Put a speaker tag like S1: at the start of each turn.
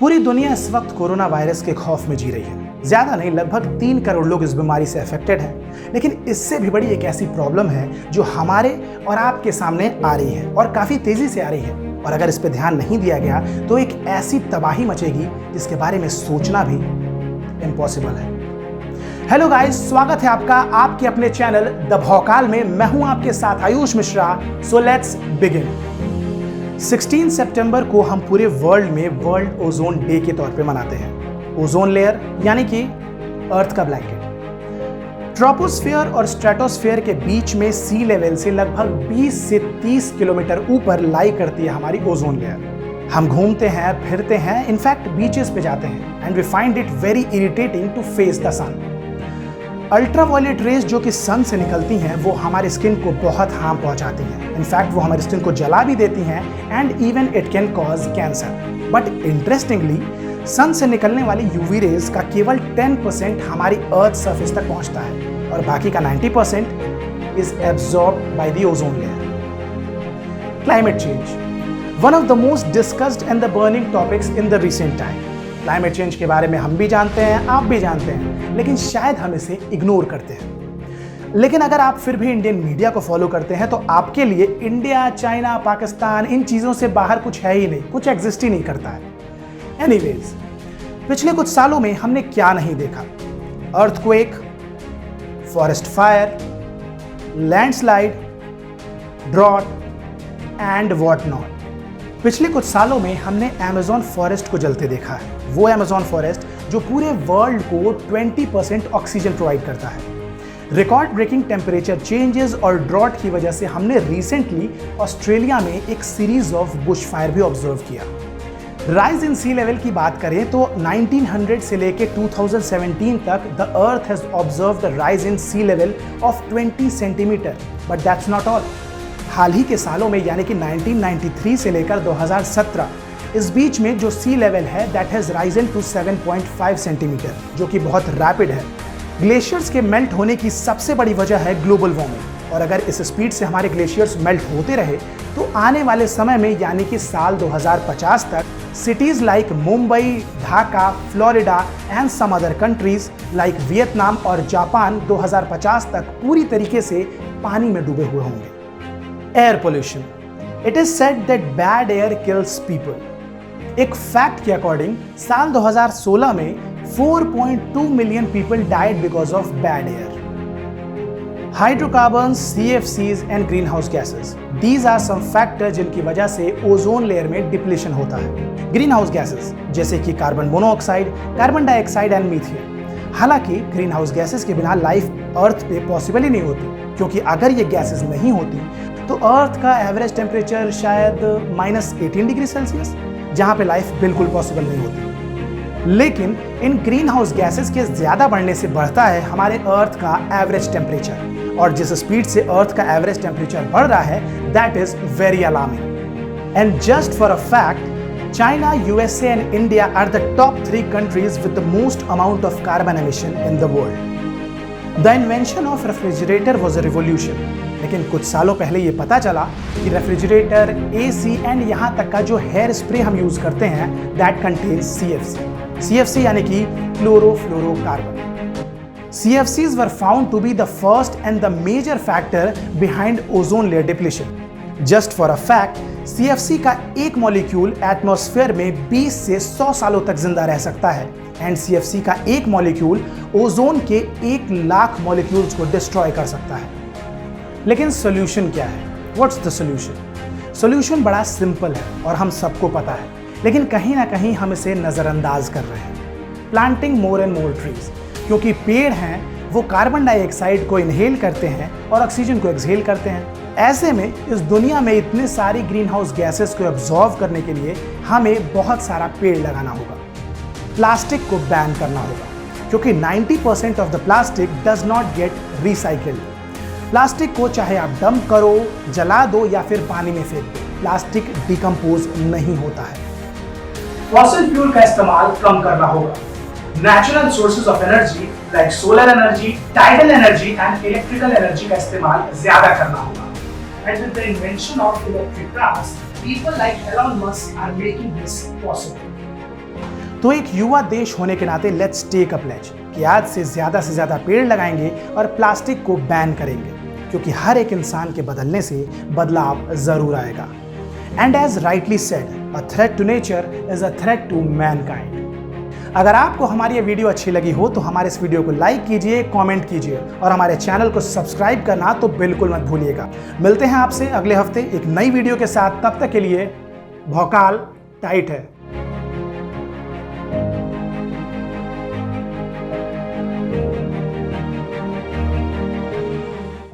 S1: पूरी दुनिया इस वक्त कोरोना वायरस के खौफ में जी रही है। ज्यादा नहीं, लगभग 3 करोड़ लोग इस बीमारी से अफेक्टेड हैं। लेकिन इससे भी बड़ी एक ऐसी प्रॉब्लम है जो हमारे और आपके सामने आ रही है और काफी तेजी से आ रही है। और अगर इस पे ध्यान नहीं दिया गया तो एक ऐसी तबाही मचेगी जिसके बारे में सोचना भी इम्पॉसिबल है। हेलो गाइस, स्वागत है आपका आपके अपने चैनल द भौकाल में। मैं हूं आपके साथ Ayush Mishra. So let's begin. 16 सितंबर को हम पूरे वर्ल्ड में वर्ल्ड ओजोन डे के तौर पे मनाते हैं। ओजोन लेयर यानी कि अर्थ का ब्लैंकेट ट्रोपोस्फियर और स्ट्रेटोस्फियर के बीच में सी लेवल से लगभग 20 से 30 किलोमीटर ऊपर लाई करती है हमारी ओजोन लेयर। हम घूमते हैं, फिरते हैं, इनफैक्ट बीचेस पे जाते हैं and we find it very irritating to face the sun. Ultraviolet rays जो कि सन से निकलती हैं वो हमारी स्किन को बहुत हार्म पहुंचाती हैं। इनफैक्ट वो हमारी स्किन को जला भी देती हैं and even it can cause cancer. But interestingly sun से निकलने वाली यूवी रेज का केवल 10% हमारी अर्थ सरफेस तक पहुंचता है और बाकी का 90% is absorbed by the ozone layer. Climate change, one of the most discussed and the burning topics in the recent time. Climate change के बारे में हम भी जानते हैं, आप भी जानते हैं, लेकिन शायद हम इसे इग्नोर करते हैं। लेकिन अगर आप फिर भी इंडियन मीडिया को फॉलो करते हैं तो आपके लिए इंडिया, चाइना, पाकिस्तान इन चीज़ों से बाहर कुछ है ही नहीं, कुछ एग्जिस्ट ही नहीं करता है। एनीवेज, पिछले कुछ सालों में हमने क्या नहीं देखा? Earthquake, forest fire, landslide, drought and what not. पिछले कुछ सालों में हमने अमेज़न फॉरेस्ट को जलते देखा है। वो अमेज़न फॉरेस्ट जो पूरे वर्ल्ड को 20% ऑक्सीजन प्रोवाइड करता है। रिकॉर्ड ब्रेकिंग टेम्परेचर चेंजेस और ड्रॉट की वजह से हमने रिसेंटली ऑस्ट्रेलिया में एक सीरीज ऑफ बुश फायर भी ऑब्जर्व किया। राइज इन सी लेवल की बात करें तो 1900 से लेकर 2017 तक the earth has observe the rise in sea level of 20 centimetre. But that's not all. हाल ही के सालों में यानी कि 1993 से लेकर 2017 इस बीच में जो सी लेवल है that has risen to 7.5 centimetre, जो कि बहुत रैपिड है। ग्लेशियर्स के मेल्ट होने की सबसे बड़ी वजह है ग्लोबल वार्मिंग, और अगर इस स्पीड से हमारे ग्लेशियर्स मेल्ट होते रहे तो आने वाले समय में यानी कि साल 2050 तक cities like Mumbai, Dhaka, Florida and some other countries like Vietnam और जापान 2050 तक पूरी तरीके से पानी में डूबे हुए होंगे। Air pollution, it is said that bad air kills people. एक फैक्ट के अकॉर्डिंग साल 2016 में 4.2 million people died because of bad air. Hydrocarbons, CFCs and greenhouse gases, these are some factor जिनकी वजह से ओजोन लेयर में depletion होता है। ग्रीन हाउस गैसेस जैसे कि carbon monoxide, carbon dioxide and methane. हालांकि ग्रीन हाउस गैसेस के बिना लाइफ अर्थ पे पॉसिबल ही नहीं होती, क्योंकि अगर ये गैसेस नहीं होती तो अर्थ का एवरेज टेम्परेचर शायद -18 डिग्री सेल्सियस, जहां पे लाइफ बिल्कुल पॉसिबल नहीं होती। लेकिन इन ग्रीन हाउस गैसेस के ज्यादा बढ़ने से बढ़ता है हमारे अर्थ का एवरेज टेम्परेचर, और जिस स्पीड से अर्थ का एवरेज टेम्परेचर बढ़ रहा है that is very alarming. And just for a fact, China, USA and India are the top 3 countries with the most amount of carbon emission in the world. The invention of refrigerator was a revolution. लेकिन कुछ सालों पहले ये पता चला कि refrigerator, AC and यहाँ तक का जो हेयर स्प्रे हम यूज करते हैं दैट कंटेन्स CFC यानी कि chlorofluorocarbon. CFCs were found to be the first and the major factor behind ozone layer depletion. Just for a fact, CFC का एक मॉलिक्यूल एटमॉस्फेयर में 20 से 100 सालों तक जिंदा रह सकता है एंड CFC का एक मॉलिक्यूल ओजोन के 1 लाख मॉलिक्यूल्स को डिस्ट्रॉय कर सकता है। लेकिन सोल्यूशन क्या है? What's the solution? सोल्यूशन बड़ा सिंपल है और हम सबको पता है, लेकिन कहीं ना कहीं हम इसे नज़रअंदाज कर रहे हैं। Planting more and more trees, क्योंकि पेड़ हैं वो कार्बन डाइऑक्साइड को इनहेल करते हैं और ऑक्सीजन को एक्सहेल करते हैं। ऐसे में इस दुनिया में इतने सारी ग्रीन हाउस गैसेस को एब्जॉर्व करने के लिए हमें बहुत सारा पेड़ लगाना होगा। प्लास्टिक को बैन करना होगा, क्योंकि 90% of the plastic does not gate recycled. Plastic को चाहे आप डंप करो, जला दो या फिर पानी में फेंक दो, प्लास्टिक डिकम्पोज नहीं होता है। फॉसिल फ्यूल का इस्तेमाल कम करना होगा। Natural sources of energy like solar energy, tidal energy and electrical energy का इस्तेमाल ज्यादा करना होगा। And with the invention of electric cars, people like Elon Musk are making this possible. तो एक युवा देश होने के नाते लेट्स टेक अ प्लेज कि आज से ज़्यादा पेड़ लगाएंगे और प्लास्टिक को बैन करेंगे, क्योंकि हर एक इंसान के बदलने से बदलाव ज़रूर आएगा। And as rightly said, a threat to nature is a threat to mankind. अगर आपको हमारी ये वीडियो अच्छी लगी हो तो हमारे इस वीडियो को लाइक कीजिए, कमेंट कीजिए और हमारे चैनल को सब्सक्राइब करना तो बिल्कुल मत भूलिएगा। मिलते हैं आपसे अगले हफ्ते एक नई वीडियो के साथ। तब तक के लिए भौकाल टाइट है।